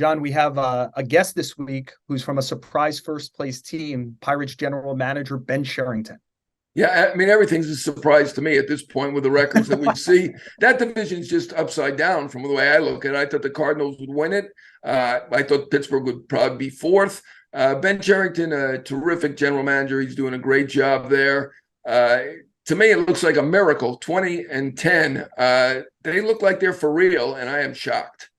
John, we have a guest this week who's from a surprise first place team, Pirates general manager Ben Cherington. Yeah, I mean, everything's a surprise to me at this point with the records that we see. That division's just upside down from the way I look at it. I thought the Cardinals would win it. I thought Pittsburgh would probably be fourth. Ben Cherington, a terrific general manager. He's doing a great job there. To me, it looks like a miracle, 20-10. They look like they're for real, and I am shocked.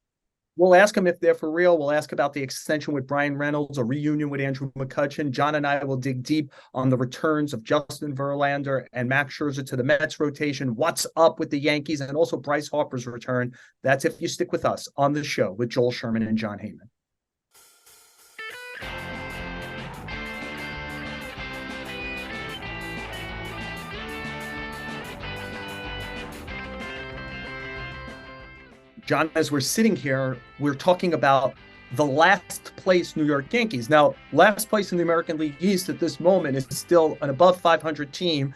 We'll ask him if they're for real. We'll ask about the extension with Bryan Reynolds, a reunion with Andrew McCutchen. John and I will dig deep on the returns of Justin Verlander and Max Scherzer to the Mets rotation. What's up with the Yankees and also Bryce Harper's return? That's if you stick with us on the show with Joel Sherman and John Heyman. John, as we're sitting here, we're talking about the last place New York Yankees. Now, last place in the American League East at this moment is still an above 500 team.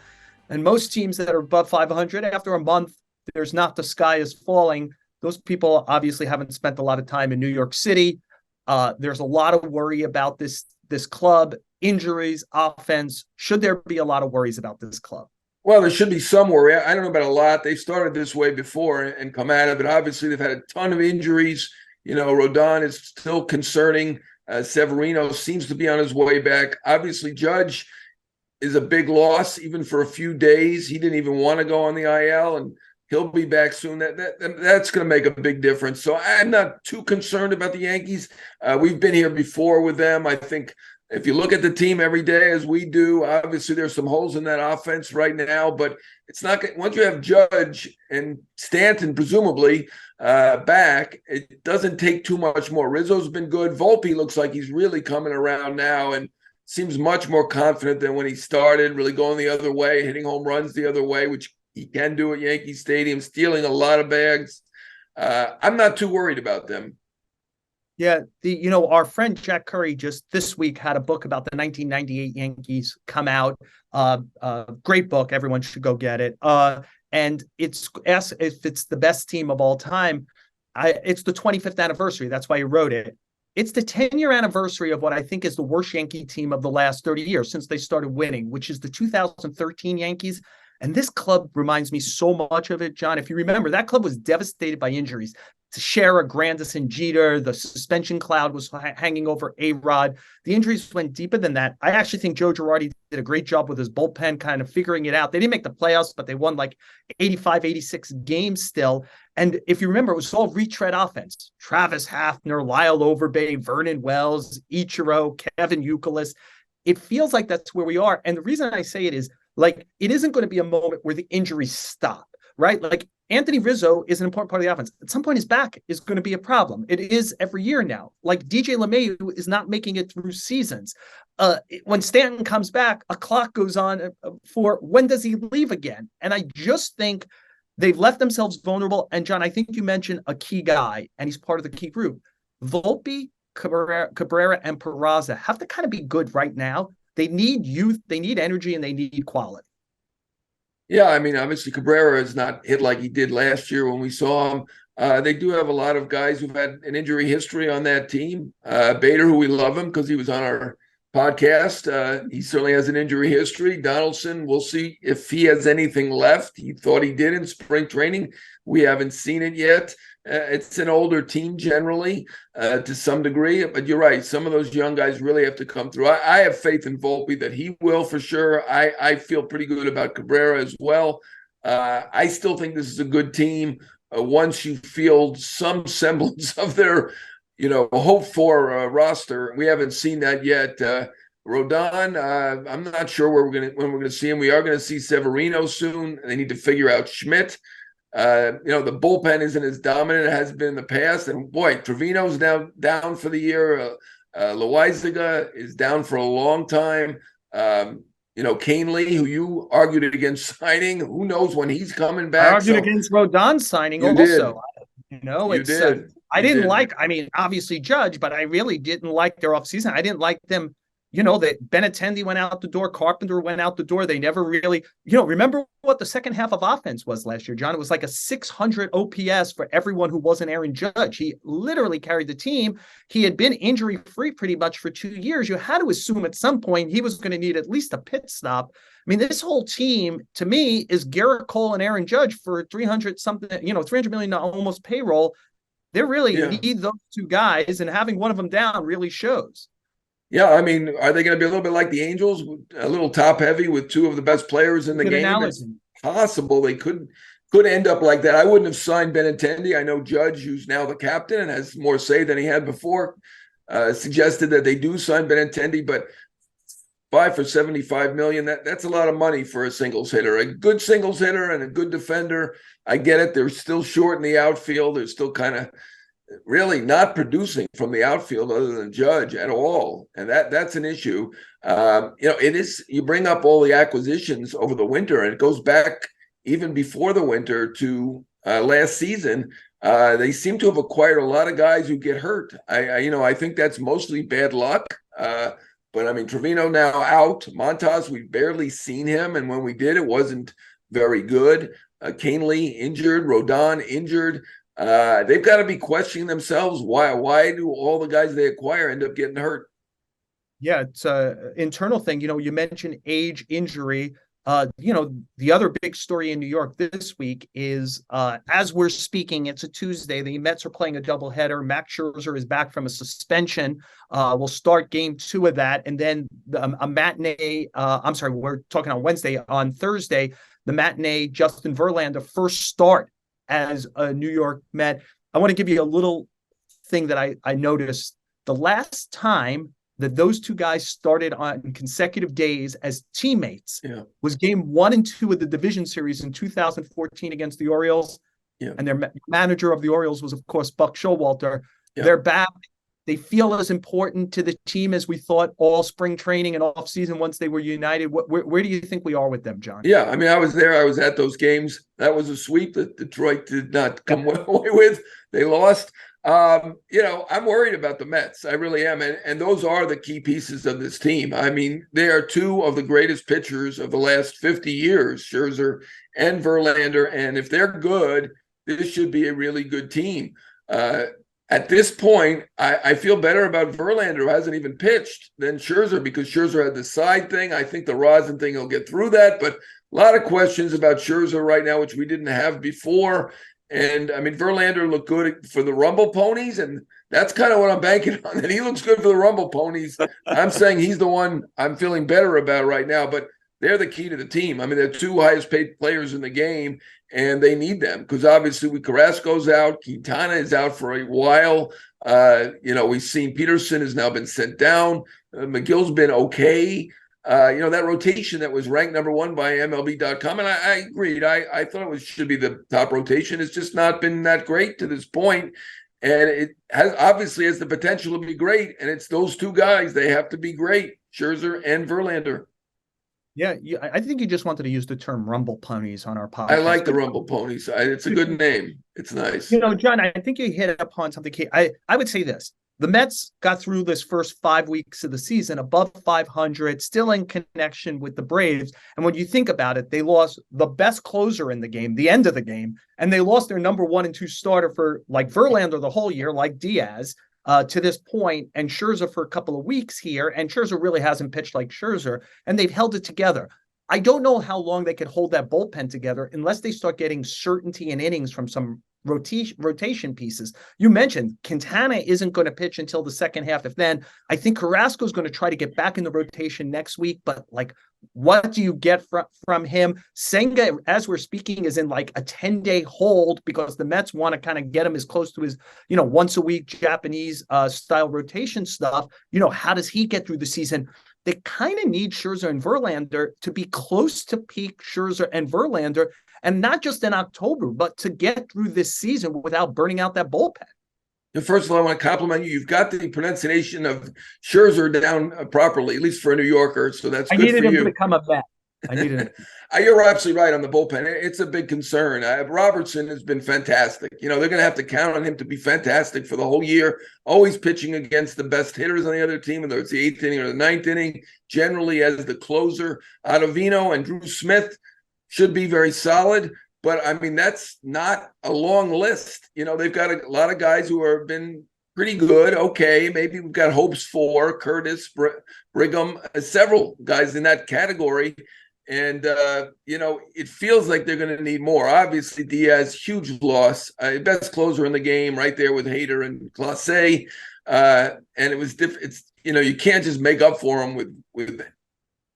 And most teams that are above 500, after a month, there's not the sky is falling. Those people obviously haven't spent a lot of time in New York City. There's a lot of worry about this club, injuries, offense. Should there be a lot of worries about this club? Well, there should be some worry. I don't know about a lot. They've started this way before and come out of it. Obviously, they've had a ton of injuries. You know, Rodon is still concerning. Severino seems to be on his way back. Obviously, Judge is a big loss, even for a few days. He didn't even want to go on the IL, and he'll be back soon. That's going to make a big difference. So I'm not too concerned about the Yankees. We've been here before with them. I think if you look at the team every day as we do, obviously there's some holes in that offense right now, but it's not once you have Judge and Stanton presumably back, it doesn't take too much more. Rizzo's been good. Volpe looks like he's really coming around now and seems much more confident than when he started, really going the other way, hitting home runs the other way, which he can do at Yankee Stadium, stealing a lot of bags. I'm not too worried about them. Yeah, our friend Jack Curry just this week had a book about the 1998 Yankees come out. Great book. Everyone should go get it. And it's asked if it's the best team of all time. It's the 25th anniversary. That's why he wrote it. It's the 10-year anniversary of what I think is the worst Yankee team of the last 30 years since they started winning, which is the 2013 Yankees. And this club reminds me so much of it, John. If you remember, that club was devastated by injuries. Teixeira, Grandison, Jeter, the suspension cloud was hanging over A-Rod. The injuries went deeper than that. I actually think Joe Girardi did a great job with his bullpen kind of figuring it out. They didn't make the playoffs, but they won like 85, 86 games still. And if you remember, it was all retread offense. Travis Hafner, Lyle Overbay, Vernon Wells, Ichiro, Kevin Youkilis. It feels like that's where we are. And the reason I say it is, like, it isn't going to be a moment where the injuries stop, right? Like, Anthony Rizzo is an important part of the offense. At some point, his back is going to be a problem. It is every year now. Like, DJ LeMahieu is not making it through seasons. When Stanton comes back, a clock goes on for when does he leave again? And I just think they've left themselves vulnerable. And, John, I think you mentioned a key guy, and he's part of the key group. Volpe, Cabrera, and Peraza have to kind of be good right now. They need youth, they need energy, and they need quality. Yeah, I mean, obviously Cabrera is not hit like he did last year when we saw him. They do have a lot of guys who've had an injury history on that team. Bader, who we love him because he was on our podcast. He certainly has an injury history. Donaldson, we'll see if he has anything left. He thought he did in spring training. We haven't seen it yet. It's an older team generally to some degree, but you're right. Some of those young guys really have to come through. I have faith in Volpe that he will for sure. I feel pretty good about Cabrera as well. I still think this is a good team. Once you field some semblance of their, hope for roster, we haven't seen that yet. Rodon, I'm not sure when we're gonna see him. We are gonna see Severino soon. They need to figure out Schmidt. The bullpen isn't as dominant as it has been in the past. And boy, Trevino's now down for the year. Loaizaga is down for a long time. Canely, who you argued against signing, who knows when he's coming back. I argued against Rodon signing also. I didn't like, obviously Judge, but I really didn't like their offseason. I didn't like them that Benintendi went out the door, Carpenter went out the door. They never really, remember what the second half of offense was last year, John? It was like a 600 OPS for everyone who wasn't Aaron Judge. He literally carried the team. He had been injury-free pretty much for 2 years. You had to assume at some point he was going to need at least a pit stop. I mean, this whole team, to me, is Garrett Cole and Aaron Judge for 300 something, $300 million almost payroll. They really need those two guys, and having one of them down really shows. Yeah, I mean, are they going to be a little bit like the Angels, a little top heavy with two of the best players in the game? Analogy. It's possible they could end up like that. I wouldn't have signed Benintendi. I know Judge, who's now the captain and has more say than he had before, suggested that they do sign Benintendi, but 5 for $75 million, that's a lot of money for a singles hitter. A good singles hitter and a good defender. I get it. They're still short in the outfield. They're still kind of really not producing from the outfield other than Judge at all. And that's an issue. It is, you bring up all the acquisitions over the winter, and it goes back even before the winter to last season. They seem to have acquired a lot of guys who get hurt. I think that's mostly bad luck. But I mean, Trevino now out. Montas, we've barely seen him. And when we did, it wasn't very good. Canely injured, Rodon injured. They've got to be questioning themselves. Why do all the guys they acquire end up getting hurt? Yeah, it's an internal thing. You mentioned age, injury. The other big story in New York this week is, as we're speaking, it's a Tuesday. The Mets are playing a doubleheader. Max Scherzer is back from a suspension. We'll start game 2 of that. And then a matinee. We're talking on Wednesday. On Thursday, the matinee, Justin Verlander, first start as a New York Met. I want to give you a little thing that I noticed. The last time that those two guys started on consecutive days as teammates was game 1 and 2 of the division series in 2014 against the Orioles. Yeah. And their manager of the Orioles was, of course, Buck Showalter. Yeah. They're back. They feel as important to the team as we thought all spring training and off season once they were united. Where do you think we are with them, John? Yeah, I mean, I was there. I was at those games. That was a sweep that Detroit did not come away with. They lost. I'm worried about the Mets. I really am. And those are the key pieces of this team. I mean, they are two of the greatest pitchers of the last 50 years, Scherzer and Verlander. And if they're good, this should be a really good team. At this point, I feel better about Verlander, who hasn't even pitched, than Scherzer, because Scherzer had the side thing. I think the rosin thing will get through that. But a lot of questions about Scherzer right now, which we didn't have before. And, I mean, Verlander looked good for the Rumble Ponies, and that's kind of what I'm banking on, that he looks good for the Rumble Ponies. I'm saying he's the one I'm feeling better about right now, but they're the key to the team. I mean, they're two highest-paid players in the game, and they need them because, obviously, Carrasco's out. Quintana is out for a while. We've seen Peterson has now been sent down. McGill's been okay. That rotation that was ranked number 1 by MLB.com, and I agreed. I thought it should be the top rotation. It's just not been that great to this point, and it has the potential to be great. And it's those two guys; they have to be great, Scherzer and Verlander. Yeah, I think you just wanted to use the term Rumble Ponies on our podcast. I like the Rumble Ponies. It's a good name. It's nice. John, I think you hit upon something key. I would say this. The Mets got through this first 5 weeks of the season above 500, still in connection with the Braves. And when you think about it, they lost the best closer in the game, the end of the game, and they lost their number 1 and 2 starter for like Verlander the whole year, like Diaz, to this point, and Scherzer for a couple of weeks here. And Scherzer really hasn't pitched like Scherzer, and they've held it together. I don't know how long they could hold that bullpen together unless they start getting certainty in innings from some rotation pieces. You mentioned Quintana isn't going to pitch until the second half. If then, I think Carrasco is going to try to get back in the rotation next week. But what do you get from him? Senga, as we're speaking, is in like a 10-day hold because the Mets want to kind of get him as close to his, once a week Japanese style rotation stuff. How does he get through the season? They kind of need Scherzer and Verlander to be close to peak Scherzer and Verlander, and not just in October, but to get through this season without burning out that bullpen. First of all, I want to compliment you. You've got the pronunciation of Scherzer down properly, at least for a New Yorker. So that's good for you. I needed him to become a vet. I need it. You're absolutely right on the bullpen. It's a big concern. Robertson has been fantastic. They're going to have to count on him to be fantastic for the whole year, always pitching against the best hitters on the other team, whether it's the eighth inning or the ninth inning, generally as the closer. Ottavino and Drew Smith should be very solid. But, I mean, that's not a long list. They've got a lot of guys who have been pretty good. Okay, maybe we've got hopes for Curtis, Brigham, several guys in that category. And, it feels like they're going to need more. Obviously, Diaz, huge loss. Best closer in the game, right there with Hader and Clase. And it was different. You can't just make up for him with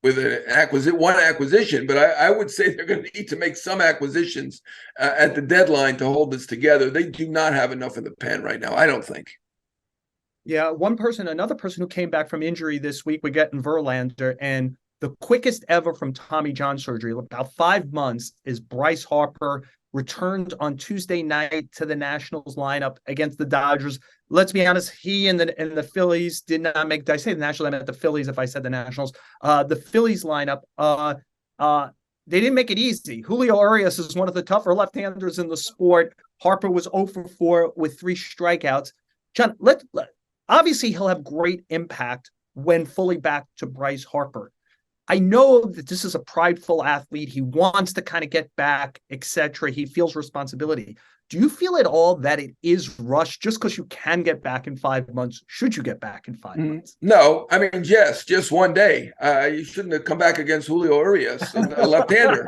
one acquisition. But I would say they're going to need to make some acquisitions at the deadline to hold this together. They do not have enough in the pen right now, I don't think. Yeah, another person who came back from injury this week, we're getting Verlander, and the quickest ever from Tommy John surgery, about 5 months, is Bryce Harper, returned on Tuesday night to the Nationals lineup against the Dodgers. Let's be honest, he and the Phillies did not make. Did I say the Nationals? I meant the Phillies. If I said the Nationals, the Phillies lineup, they didn't make it easy. Julio Urias is one of the tougher left-handers in the sport. Harper was 0 for 4 with 3 strikeouts. John, obviously he'll have great impact when fully back to Bryce Harper. I know that this is a prideful athlete. He wants to kind of get back, etc. He feels responsibility. Do you feel at all that it is rushed just because you can get back in 5 months? Should you get back in 5 months? No, I mean, yes, just one day. You shouldn't have come back against Julio Urias, a left-hander.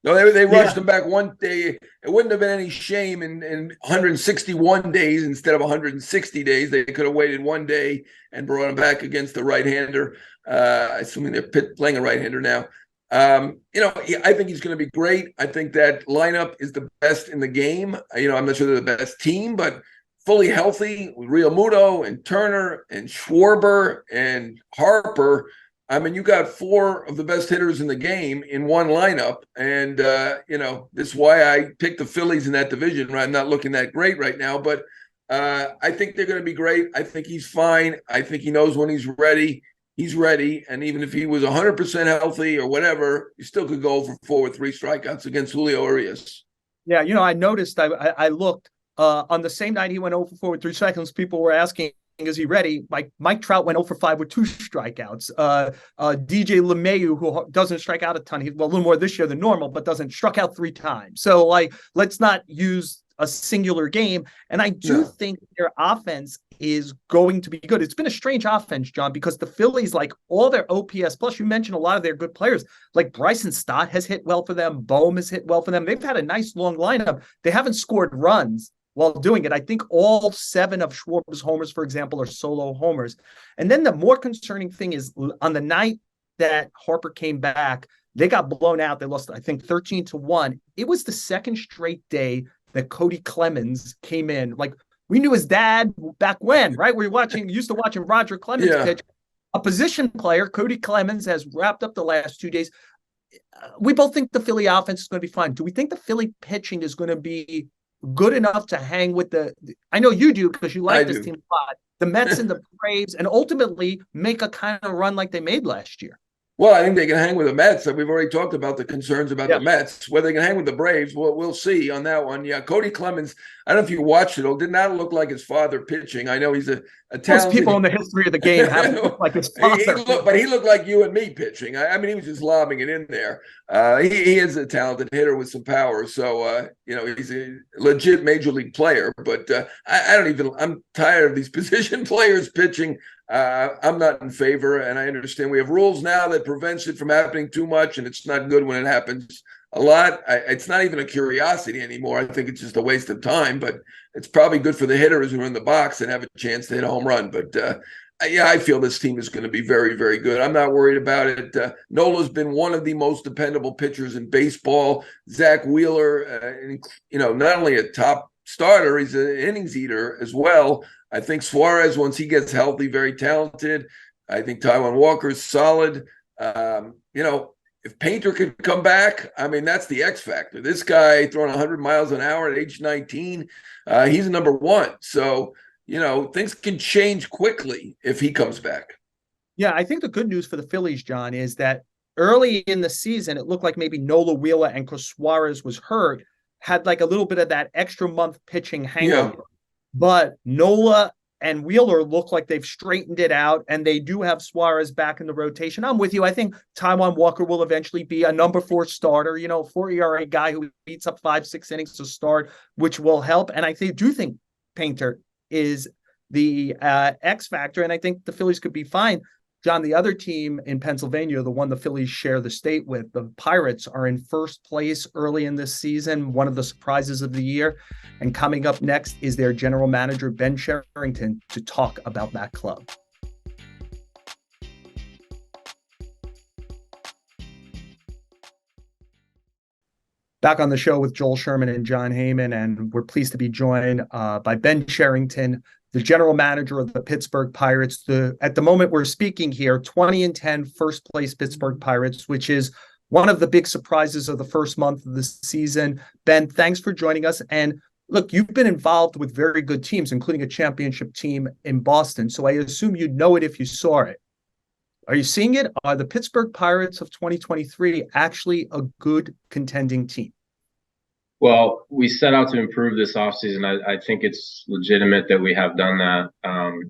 No, they rushed him back one day. It wouldn't have been any shame in 161 days instead of 160 days. They could have waited one day and brought him back against the right-hander. Assuming they're playing a right-hander now. I think he's going to be great. I think that lineup is the best in the game. I'm not sure they're the best team, but fully healthy with Real Muto and Turner and Schwarber and Harper. I mean, you got 4 of the best hitters in the game in one lineup. And, this is why I picked the Phillies in that division. Right? I'm not looking that great right now, but I think they're going to be great. I think he's fine. I think he knows when he's ready. He's ready. And even if he was 100% healthy or whatever, you still could go for 4 with 3 strikeouts against Julio Urias. Yeah, I noticed, I looked on the same night he went 0 for 4 with 3 seconds. People were asking, is he ready? Mike Trout went 0 for 5 with 2 strikeouts. DJ LeMahieu, who doesn't strike out a ton, a little more this year than normal, but struck out 3 times. So, let's not use a singular game. And I do think their offense is going to be good. It's been a strange offense, John, because the Phillies, all their OPS, plus you mentioned a lot of their good players, like Bryson Stott has hit well for them. Bohm has hit well for them. They've had a nice long lineup. They haven't scored runs while doing it. I think all 7 of Schwarber's homers, for example, are solo homers. And then the more concerning thing is on the night that Harper came back, they got blown out. They lost, I think, 13-1. It was the second straight day that Cody Clemens came in. We knew his dad back when, right? We used to watching Roger Clemens pitch. A position player, Cody Clemens, has wrapped up the last 2 days. We both think the Philly offense is going to be fine. Do we think the Philly pitching is going to be good enough to hang with I know you do because you like this team a lot, the Mets and the Braves, and ultimately make a kind of run like they made last year? Well, I think they can hang with the Mets. We've already talked about the concerns about the Mets. Whether they can hang with the Braves, we'll see on that one. Yeah, Cody Clemens, I don't know if you watched it. It did not look like his father pitching. I know he's a talented... Most people in the history of the game haven't looked like his father. But he looked like you and me pitching. I mean, he was just lobbing it in there. He is a talented hitter with some power. So, he's a legit major league player. But I'm tired of these position players pitching. I'm not in favor, and I understand we have rules now that prevents it from happening too much, and it's not good when it happens a lot. It's not even a curiosity anymore. I think it's just a waste of time, but it's probably good for the hitters who are in the box and have a chance to hit a home run. But I feel this team is going to be very, very good. I'm not worried about it. Nola's been one of the most dependable pitchers in baseball. Zach Wheeler, not only a top starter, he's an innings eater as well. I think Suarez, once he gets healthy, very talented. I think Taijuan Walker's solid. If Painter could come back, I mean, that's the X factor. This guy throwing 100 miles an hour at age 19, he's number 1. So, things can change quickly if he comes back. Yeah, I think the good news for the Phillies, John, is that early in the season, it looked like maybe Nola, Wheeler, and Chris Suarez was hurt, had like a little bit of that extra month pitching hangover. Yeah. But Nola and Wheeler look like they've straightened it out, and they do have Suarez back in the rotation. I'm with you. I think Taijuan Walker will eventually be a number 4 starter, 4 ERA guy who beats up 5-6 innings to start, which will help. And I do think Painter is the X factor, and I think the Phillies could be fine. John, the other team in Pennsylvania, the one the Phillies share the state with, the Pirates, are in first place early in this season, one of the surprises of the year. And coming up next is their general manager, Ben Cherington, to talk about that club. Back on the show with Joel Sherman and John Heyman, and we're pleased to be joined by Ben Cherington, the general manager of the Pittsburgh Pirates. At the moment we're speaking here, 20-10 first place Pittsburgh Pirates, which is one of the big surprises of the first month of the season. Ben, thanks for joining us. And look, you've been involved with very good teams, including a championship team in Boston. So I assume you'd know it if you saw it. Are you seeing it? Are the Pittsburgh Pirates of 2023 actually a good contending team? Well, we set out to improve this offseason. I think it's legitimate that we have done that.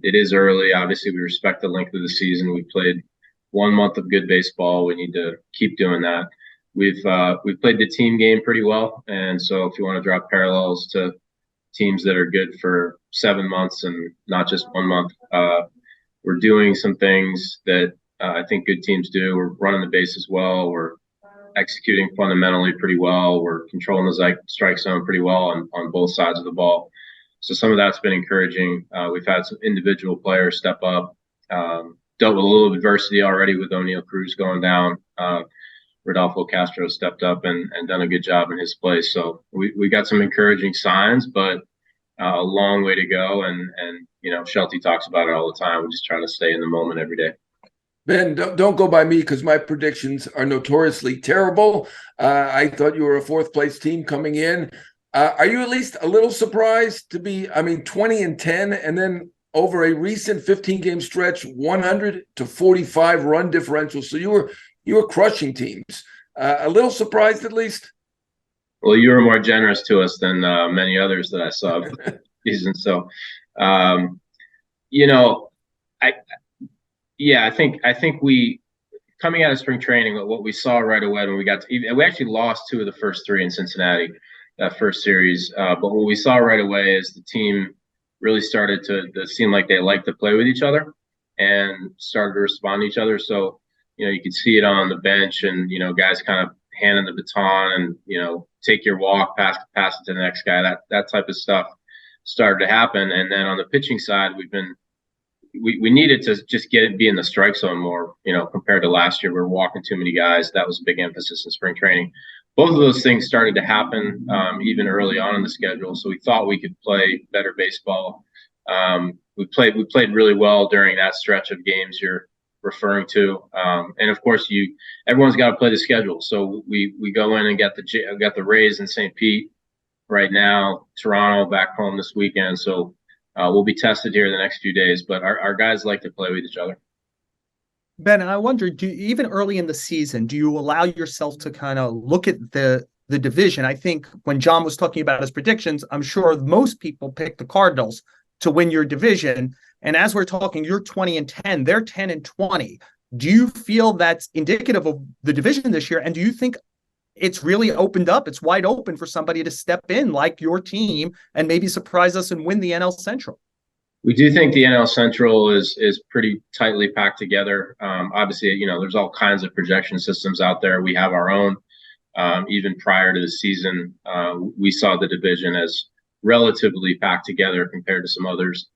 It is early. Obviously, we respect the length of the season. We played 1 month of good baseball. We need to keep doing that. We've played the team game pretty well. And so if you want to draw parallels to teams that are good for 7 months and not just 1 month, we're doing some things that I think good teams do. We're running the bases well. We're executing fundamentally pretty well. We're controlling the strike zone pretty well on both sides of the ball. So some of that's been encouraging. We've had some individual players step up, dealt with a little adversity already with O'Neal Cruz going down. Rodolfo Castro stepped up and done a good job in his place. So we got some encouraging signs, but a long way to go. And Shelty talks about it all the time. We just try to stay in the moment every day. Ben, don't go by me because my predictions are notoriously terrible. I thought you were a 4th place team coming in. Are you at least a little surprised to be, 20-10, and then over a recent 15-game stretch, 100-45 run differential? So you were crushing teams. A little surprised at least? Well, you were more generous to us than many others that I saw this season. So, I think we, coming out of spring training, what we saw right away when we actually lost 2 of the first 3 in Cincinnati, that first series. But what we saw right away is the team really started to seem like they liked to play with each other and started to respond to each other. So, you could see it on the bench and, guys kind of handing the baton and, take your walk, pass it to the next guy. That type of stuff started to happen. And then on the pitching side, we needed to just be in the strike zone more, compared to last year. We were walking too many guys. That was a big emphasis in spring training. Both of those things started to happen even early on in the schedule. So we thought we could play better baseball. We played really well during that stretch of games you're referring to. And of course, everyone's got to play the schedule. So we go in and got the Rays in St. Pete right now, Toronto back home this weekend. So we'll be tested here the next few days, but our guys like to play with each other. Ben, I wonder, even early in the season, do you allow yourself to kind of look at the division? I think when John was talking about his predictions, I'm sure most people picked the Cardinals to win your division. And as we're talking, you're 20-10, they're 10-20. Do you feel that's indicative of the division this year? And do you think it's really opened up? It's wide open for somebody to step in like your team and maybe surprise us and win the NL Central? We do think the NL Central is pretty tightly packed together. Obviously, there's all kinds of projection systems out there. We have our own. Even prior to the season, we saw the division as relatively packed together compared to some others.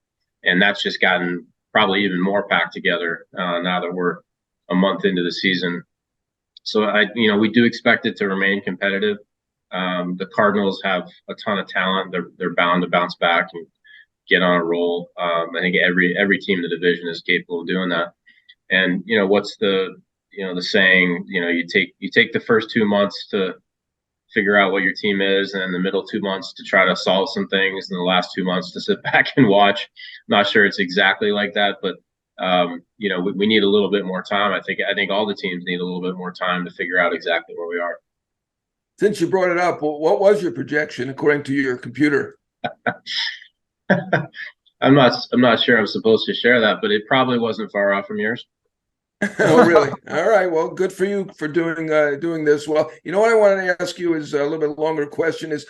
And that's just gotten probably even more packed together now that we're a month into the season. So we do expect it to remain competitive. The Cardinals have a ton of talent. They're bound to bounce back and get on a roll. I think every team in the division is capable of doing that. And what's the saying? You take the first 2 months to figure out what your team is, and then the middle 2 months to try to solve some things, and the last 2 months to sit back and watch. I'm not sure it's exactly like that, but We need a little bit more time. I think all the teams need a little bit more time to figure out exactly where we are. Since you brought it up, what was your projection according to your computer? I'm not sure I'm supposed to share that, but it probably wasn't far off from yours. Oh, really? All right. Well, good for you for doing this. Well, you know what I wanted to ask you is a little bit longer question is,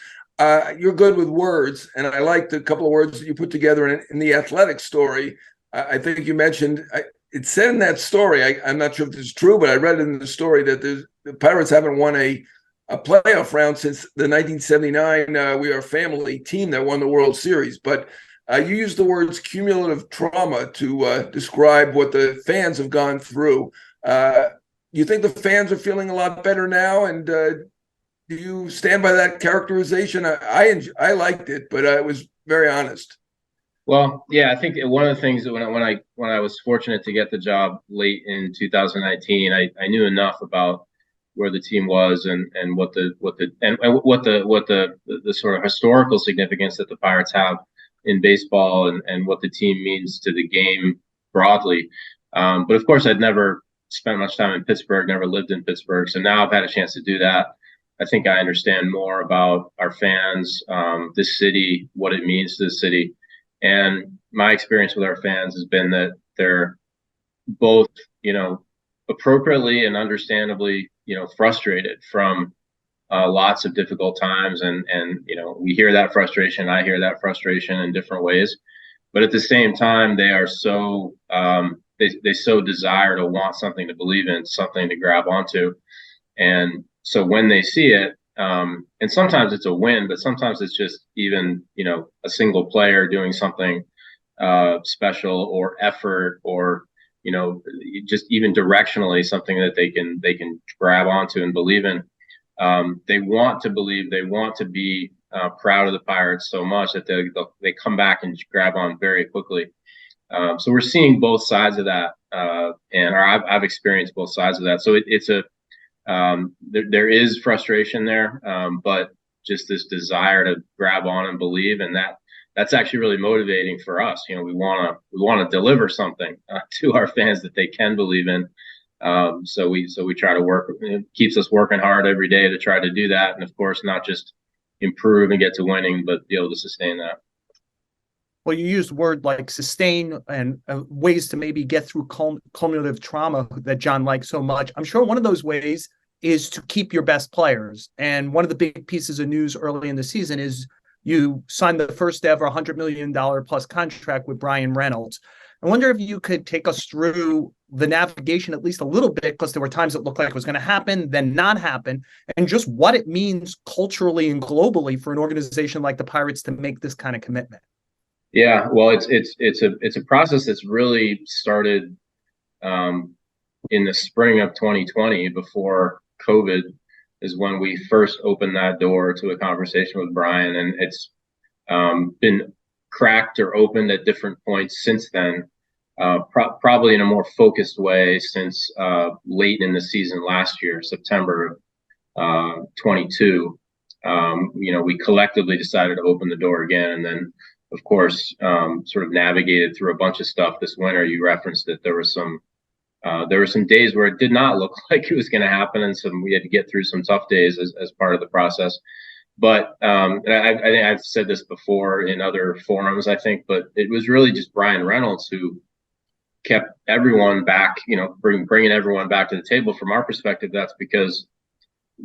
you're good with words, and I liked a couple of words that you put together in the Athletic story. I think you mentioned, it said in that story, I'm not sure if this is true, but I read in the story that the Pirates haven't won a playoff round since the 1979 We Are Family team that won the World Series. But you used the words cumulative trauma to describe what the fans have gone through. You think the fans are feeling a lot better now? And do you stand by that characterization? I liked it, but it was very honest. Well, yeah, I think one of the things that when I was fortunate to get the job late in 2019, I knew enough about where the team was and what the sort of historical significance that the Pirates have in baseball and what the team means to the game broadly. But of course, I'd never spent much time in Pittsburgh, never lived in Pittsburgh. So now I've had a chance to do that. I think I understand more about our fans, this city, what it means to the city. And my experience with our fans has been that they're both, appropriately and understandably, frustrated from lots of difficult times. And we hear that frustration. I hear that frustration in different ways. But at the same time, they are so they so desire to want something to believe in, something to grab onto. And so when they see it, and sometimes it's a win, but sometimes it's just even, a single player doing something special or effort or, just even directionally something that they can grab onto and believe in. They want to believe, they want to be proud of the Pirates so much that they come back and grab on very quickly. So we're seeing both sides of that, and I've experienced both sides of that. So there is frustration there, but just this desire to grab on and believe, and that's actually really motivating for us. We want to deliver something to our fans that they can believe in. So we try to work. It keeps us working hard every day to try to do that, and of course, not just improve and get to winning, but be able to sustain that. Well, you used word like sustain and ways to maybe get through cumulative trauma that John likes so much. I'm sure one of those ways is to keep your best players. And one of the big pieces of news early in the season is you signed the first ever $100 million plus contract with Bryan Reynolds. I wonder if you could take us through the navigation at least a little bit, because there were times it looked like it was going to happen, then not happen, and just what it means culturally and globally for an organization like the Pirates to make this kind of commitment. Yeah, well, it's a process that's really started in the spring of 2020, before COVID, is when we first opened that door to a conversation with Bryan, and it's been cracked or opened at different points since then, probably in a more focused way since late in the season last year, September of 22. We collectively decided to open the door again, and then, of course, sort of navigated through a bunch of stuff this winter. You referenced that there were some days where it did not look like it was going to happen, and we had to get through some tough days as part of the process. But I think I've said this before in other forums, I think, but it was really just Bryan Reynolds who kept everyone back, bringing everyone back to the table. From our perspective, that's because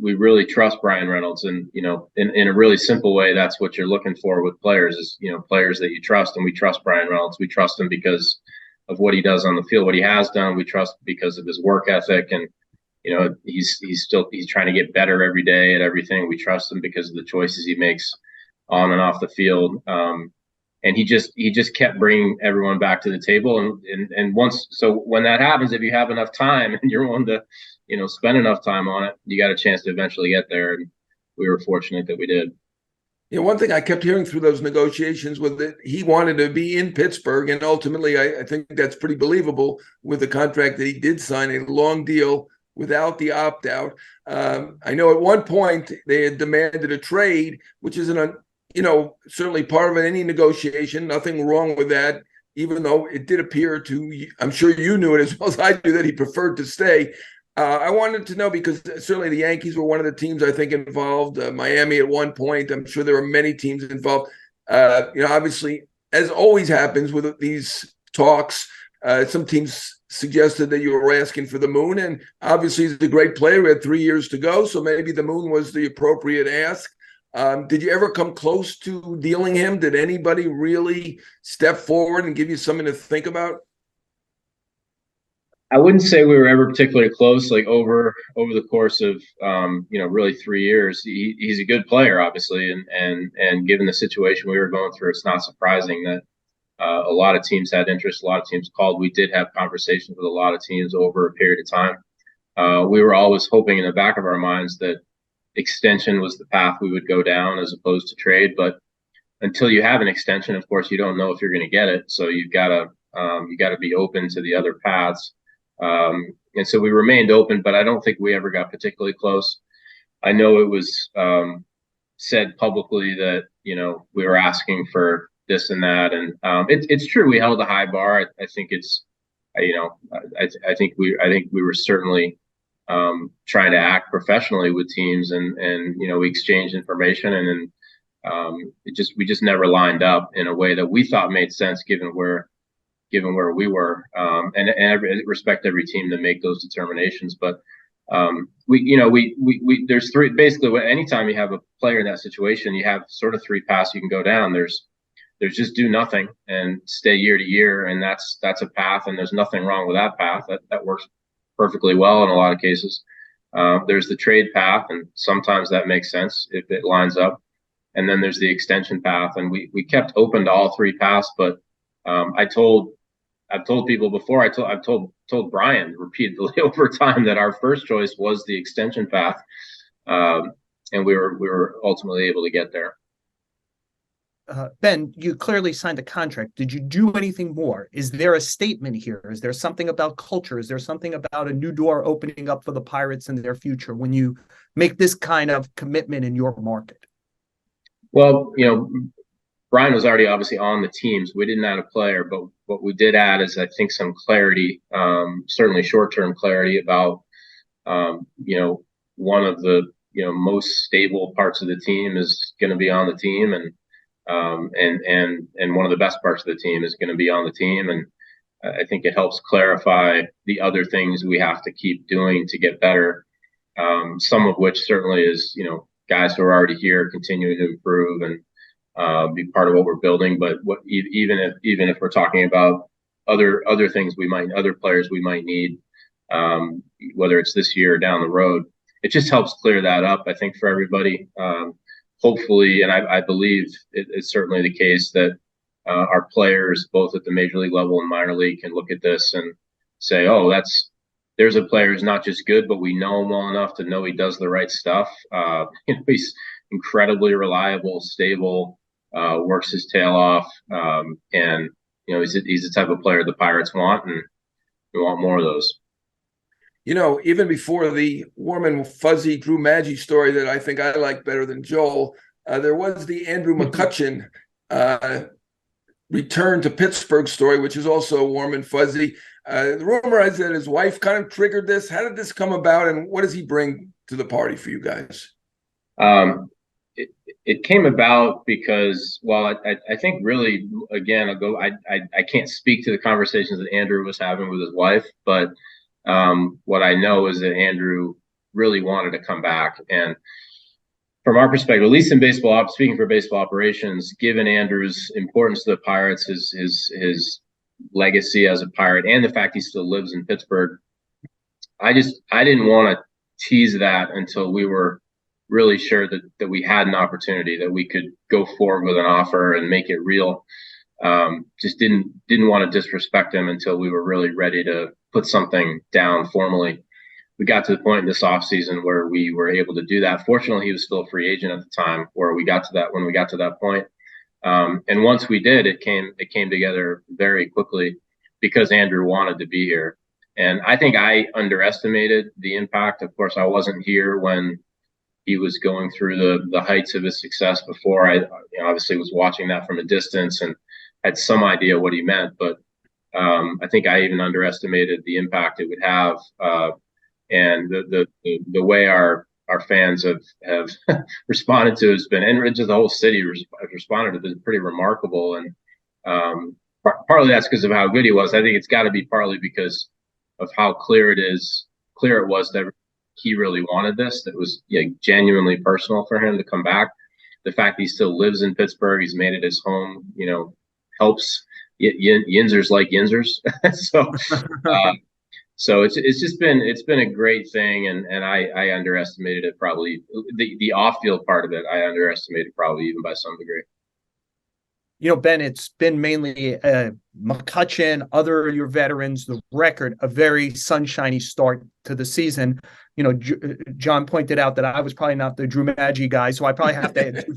we really trust Bryan Reynolds, and in a really simple way, that's what you're looking for with players is players that you trust, and we trust Bryan Reynolds. We trust him because of what he does on the field, what he has done. We trust because of his work ethic, and he's trying to get better every day at everything. We trust him because of the choices he makes on and off the field. And he just kept bringing everyone back to the table, and when that happens, if you have enough time and you're willing to spend enough time on it, you got a chance to eventually get there. And we were fortunate that we did. One thing I kept hearing through those negotiations was that he wanted to be in Pittsburgh, and ultimately I think that's pretty believable with the contract that he did sign, a long deal without the opt-out. I know at one point they had demanded a trade, which isn't certainly part of any negotiation. Nothing wrong with that. even though it did appear to, I'm sure you knew it as well as I do, that he preferred to stay. I wanted to know, because certainly the Yankees were one of the teams I think involved, Miami at one point. I'm sure there were many teams involved. Obviously, as always happens with these talks, some teams suggested that you were asking for the moon, and obviously he's a great player. We had 3 years to go, so maybe the moon was the appropriate ask. Did you ever come close to dealing him? Did anybody really step forward and give you something to think about? I wouldn't say we were ever particularly close. Like over the course of really 3 years, he's a good player, obviously, and given the situation we were going through, it's not surprising that a lot of teams had interest. A lot of teams called. We did have conversations with a lot of teams over a period of time. We were always hoping in the back of our minds that extension was the path we would go down as opposed to trade. But until you have an extension, of course, you don't know if you're going to get it. So you've got to be open to the other paths. And so we remained open, but I don't think we ever got particularly close. I know it was said publicly that we were asking for this and that, and it's true, we held a high bar. I think it's I think we were certainly trying to act professionally with teams, and we exchanged information, and then we just never lined up in a way that we thought made sense given where we were, and I respect every team to make those determinations. But there's three, basically. Anytime you have a player in that situation, you have sort of three paths you can go down. There's just do nothing and stay year to year, and that's a path, and there's nothing wrong with that path. That works perfectly well in a lot of cases. There's the trade path, and sometimes that makes sense if it lines up. And then there's the extension path, and we kept open to all three paths. But I've told people before. I've told Bryan repeatedly over time that our first choice was the extension path, and we were ultimately able to get there. Ben, you clearly signed a contract. Did you do anything more? Is there a statement here? Is there something about culture? Is there something about a new door opening up for the Pirates and their future when you make this kind of commitment in your market? Well, Bryan was already obviously on the teams. We didn't add a player, but what we did add is, I think, some clarity, certainly short-term clarity about, one of the, most stable parts of the team is going to be on the team, and one of the best parts of the team is going to be on the team. And I think it helps clarify the other things we have to keep doing to get better. Some of which certainly is, guys who are already here continuing to improve and be part of what we're building. But even if we're talking about other things other players we might need, whether it's this year or down the road, it just helps clear that up, I think, for everybody. Hopefully, and I believe it's certainly the case that our players, both at the major league level and minor league, can look at this and say, "Oh, there's a player who's not just good, but we know him well enough to know he does the right stuff. He's incredibly reliable, stable, works his tail off, and he's the type of player the Pirates want, and we want more of those." Even before the warm and fuzzy Drew Maggi story that I think I like better than Joel, there was the Andrew McCutchen return to Pittsburgh story, which is also warm and fuzzy. The rumor is that his wife kind of triggered this. How did this come about, and what does he bring to the party for you guys? It came about because, well, I think really, again, I can't speak to the conversations that Andrew was having with his wife, but what I know is that Andrew really wanted to come back. And from our perspective, at least in baseball, speaking for baseball operations, given Andrew's importance to the Pirates, his legacy as a Pirate, and the fact he still lives in Pittsburgh, I didn't want to tease that until we were really sure that we had an opportunity, that we could go forward with an offer and make it real. Just didn't want to disrespect him until we were really ready to put something down formally. We got to the point in this offseason where we were able to do that. Fortunately, he was still a free agent at the time when we got to that point. And once we did, it came together very quickly because Andrew wanted to be here. And I think I underestimated the impact. Of course, I wasn't here when he was going through the heights of his success before. I obviously was watching that from a distance and had some idea what he meant, but I think I even underestimated the impact it would have, and the way our fans have responded to it has been, and just the whole city has responded to it, is pretty remarkable. And partly that's because of how good he was. I think it's got to be partly because of how clear it was that he really wanted this. That was genuinely personal for him to come back. The fact that he still lives in Pittsburgh, he's made it his home, helps. Yinzers like Yinzers. So it's been a great thing, and I underestimated it, probably the off-field part of it. I underestimated probably even by some degree. Ben, it's been mainly McCutchen, other your veterans, the record, a very sunshiny start to the season. John pointed out that I was probably not the Drew Maggi guy, so I probably have to do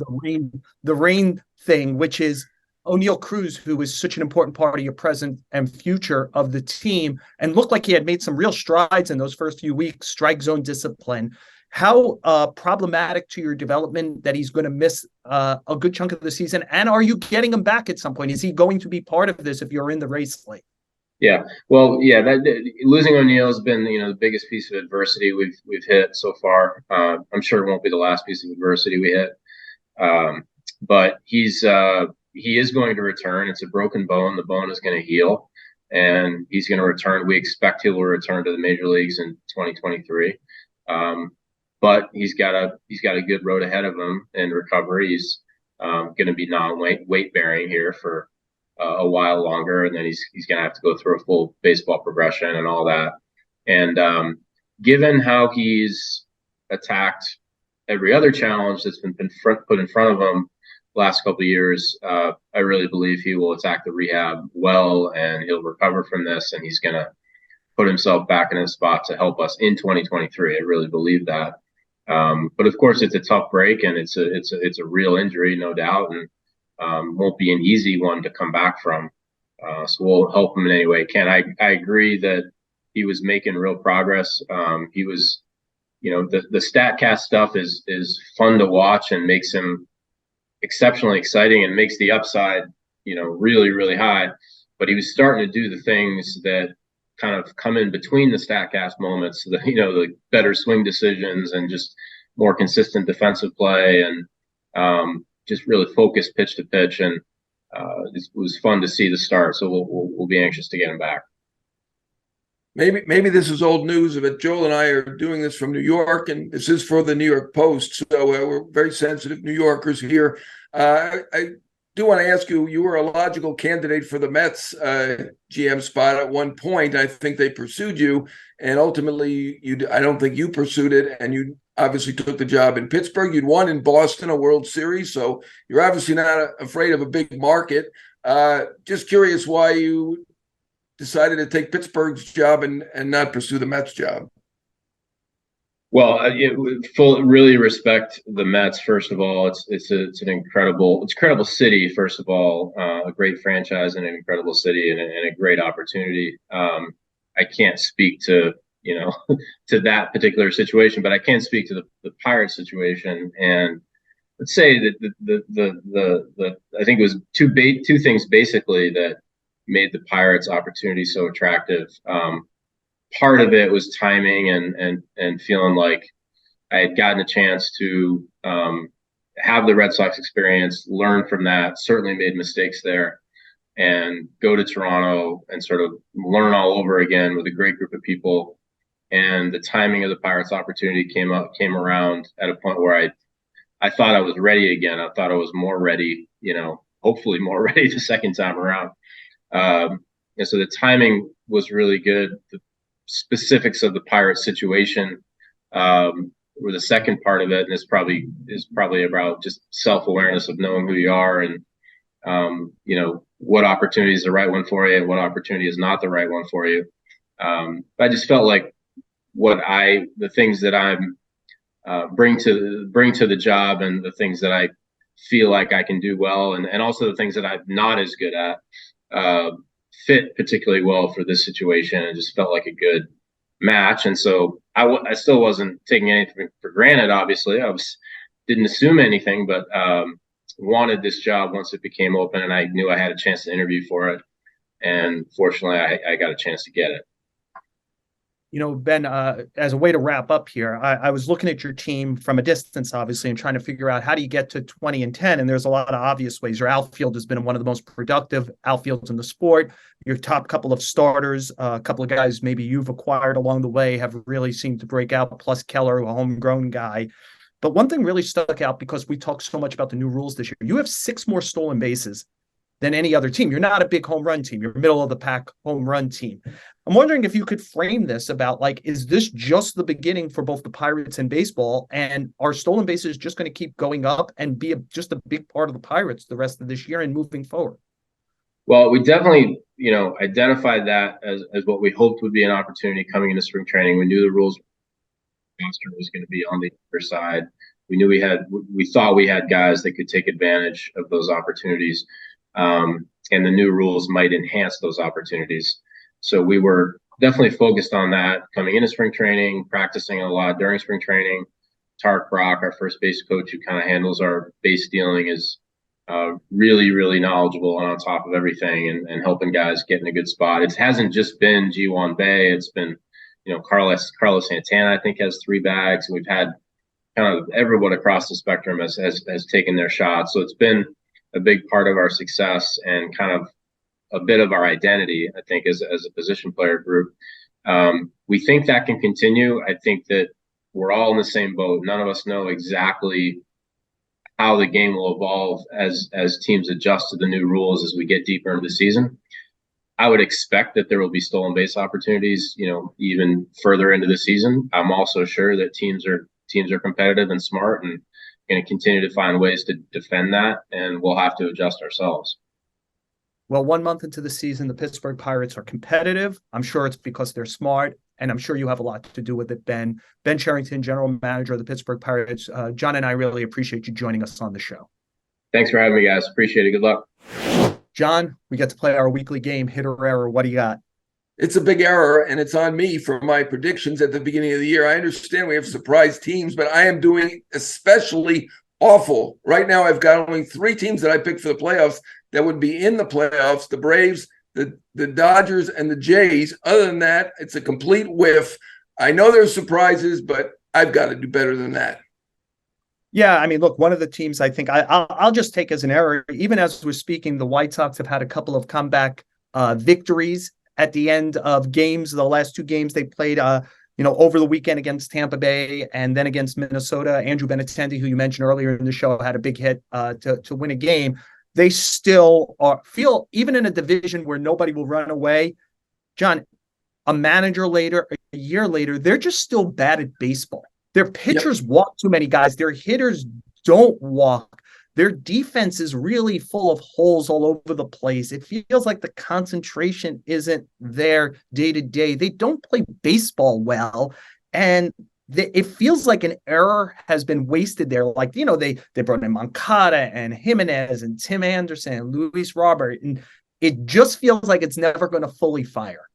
the rain thing, which is O'Neal Cruz, who is such an important part of your present and future of the team, and looked like he had made some real strides in those first few weeks, strike zone discipline. How problematic to your development that he's going to miss a good chunk of the season? And are you getting him back at some point? Is he going to be part of this if you're in the race slate? Yeah, well, yeah, losing O'Neal has been the biggest piece of adversity we've hit so far. I'm sure it won't be the last piece of adversity we hit, but he is going to return. It's a broken bone. The bone is going to heal, and he's going to return. We expect he will return to the major leagues in 2023. But he's got a good road ahead of him in recovery. He's going to be weight bearing here for a while longer, and then he's going to have to go through a full baseball progression and all that. And given how he's attacked every other challenge that's been put in front of him last couple of years, I really believe he will attack the rehab well, and he'll recover from this, and he's going to put himself back in a spot to help us in 2023. I really believe that. But of course, it's a tough break, and it's a real injury, no doubt, and won't be an easy one to come back from. So we'll help him in any way we can. I agree that he was making real progress. He was, the StatCast stuff is fun to watch and makes him exceptionally exciting and makes the upside, really, really high. But he was starting to do the things that kind of come in between the StatCast moments, the better swing decisions and just more consistent defensive play, and just really focused pitch to pitch. And it was fun to see the start. So we'll be anxious to get him back. Maybe this is old news, but Joel and I are doing this from New York, and this is for the New York Post. So we're very sensitive New Yorkers here. I do want to ask you, you were a logical candidate for the Mets GM spot at one point. I think they pursued you, and ultimately I don't think you pursued it, and you obviously took the job in Pittsburgh. You'd won in Boston a World Series, so you're obviously not afraid of a big market. Just curious why you decided to take Pittsburgh's job and not pursue the Mets job. Well, really respect the Mets. First of all, it's an incredible city. First of all, a great franchise and an incredible city, and a great opportunity. I can't speak to to that particular situation, but I can speak to the Pirates situation. And let's say that the I think it was two things basically that made the Pirates opportunity so attractive. Part of it was timing and feeling like I had gotten a chance to have the Red Sox experience, learn from that, certainly made mistakes there, and go to Toronto and sort of learn all over again with a great group of people. And the timing of the Pirates opportunity came around at a point where I thought I was ready again. I thought I was more ready, hopefully more ready the second time around. And so the timing was really good. The specifics of the Pirates situation were the second part of it, and is probably about just self-awareness of knowing who you are, and what opportunity is the right one for you and what opportunity is not the right one for you. I just felt like the things that I'm bring to the job, and the things that I feel like I can do well, and also the things that I'm not as good at, fit particularly well for this situation, and just felt like a good match. And so I still wasn't taking anything for granted. Obviously, didn't assume anything, but wanted this job once it became open, and I knew I had a chance to interview for it. And fortunately, I got a chance to get it. Ben, as a way to wrap up here, I was looking at your team from a distance, obviously, and trying to figure out how do you get to 20-10. And there's a lot of obvious ways. Your outfield has been one of the most productive outfields in the sport. Your top couple of starters, a couple of guys maybe you've acquired along the way have really seemed to break out, plus Keller, a homegrown guy. But one thing really stuck out because we talked so much about the new rules this year. You have 6 more stolen bases than any other team. You're not a big home run team. You're a middle of the pack home run team. I'm wondering if you could frame this about, like, is this just the beginning for both the Pirates and baseball? And are stolen bases just going to keep going up and be just a big part of the Pirates the rest of this year and moving forward? Well, we definitely, identified that as what we hoped would be an opportunity coming into spring training. We knew the rules was going to be on the other side. We knew we thought we had guys that could take advantage of those opportunities. And the new rules might enhance those opportunities. So we were definitely focused on that coming into spring training, practicing a lot during spring training. Tark Brock, our first base coach, who kind of handles our base stealing, is really, really knowledgeable and on top of everything and helping guys get in a good spot. It hasn't just been G1 Bay. It's been, Carlos Santana, I think, has 3 bags. We've had kind of everyone across the spectrum has taken their shot. So it's been a big part of our success and kind of a bit of our identity, I think, as a position player group. We think that can continue. I think that we're all in the same boat. None of us know exactly how the game will evolve as teams adjust to the new rules as we get deeper into the season. I would expect that there will be stolen base opportunities, even further into the season. I'm also sure that teams are competitive and smart and going to continue to find ways to defend that, and we'll have to adjust ourselves. Well, 1 month into the season, the Pittsburgh Pirates are competitive. I'm sure it's because they're smart, and I'm sure you have a lot to do with it, Ben. Ben Cherington, general manager of the Pittsburgh Pirates. John and I really appreciate you joining us on the show. Thanks for having me, guys. Appreciate it. Good luck. John, we get to play our weekly game, hit or error. What do you got? It's a big error, and it's on me for my predictions at the beginning of the year. I understand we have surprise teams, but I am doing especially awful. Right now, I've got only 3 teams that I picked for the playoffs that would be in the playoffs: the Braves, the Dodgers, and the Jays. Other than that, it's a complete whiff. I know there's surprises, but I've got to do better than that. Yeah, I mean, look, one of the teams I think I'll just take as an error, even as we're speaking, the White Sox have had a couple of comeback victories at the end of games. The last 2 games they played, over the weekend against Tampa Bay and then against Minnesota. Andrew Benintendi, who you mentioned earlier in the show, had a big hit to win a game. They still feel, even in a division where nobody will run away, John, a manager later, a year later, they're just still bad at baseball. Their pitchers walk too many guys. Their hitters don't walk. Their defense is really full of holes all over the place. It feels like the concentration isn't there day to day. They don't play baseball well. And it feels like an error has been wasted there. Like, they brought in Moncada and Jimenez and Tim Anderson and Luis Robert. And it just feels like it's never going to fully fire.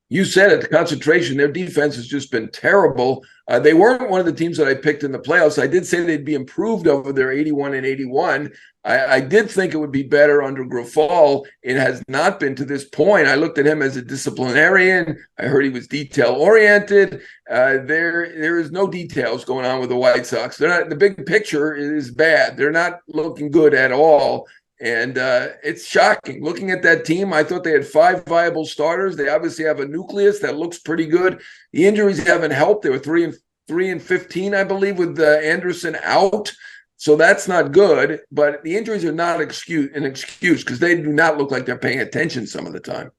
You said it, the concentration, their defense has just been terrible. They weren't one of the teams that I picked in the playoffs. I did say they'd be improved over their 81 and 81. I did think it would be better under Grifol. It has not been to this point. I looked at him as a disciplinarian. I heard he was detail-oriented. There is no details going on with the White Sox. They're not. The big picture is bad. They're not looking good at all. And it's shocking. Looking at that team, I thought they had 5 viable starters. They obviously have a nucleus that looks pretty good. The injuries haven't helped. They were 3 and 15, I believe, with Anderson out. So that's not good. But the injuries are not an excuse because they do not look like they're paying attention some of the time.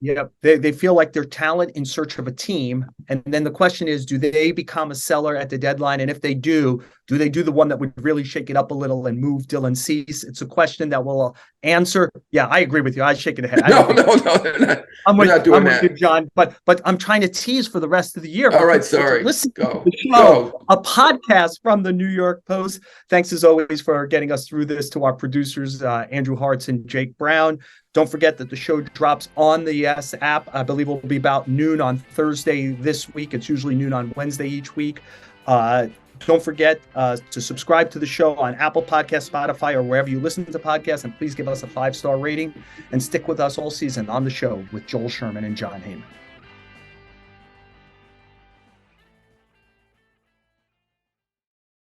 Yeah, they feel like they're talent in search of a team. And then the question is, do they become a seller at the deadline? And if they do they do the one that would really shake it up a little and move Dylan Cease? It's a question that we'll answer. Yeah, I agree with you. I shake it ahead. No, they're not. I'm with you, John. But I'm trying to tease for the rest of the year. All right, sorry. Listen to the show, a podcast from the New York Post. Thanks as always for getting us through this, to our producers, Andrew Hartz and Jake Brown. Don't forget that the show drops on the Yes app. I believe it will be about noon on Thursday this week. It's usually noon on Wednesday each week. Don't forget to subscribe to the show on Apple Podcasts, Spotify, or wherever you listen to podcasts. And please give us a 5-star rating and stick with us all season on the show with Joel Sherman and John Heyman.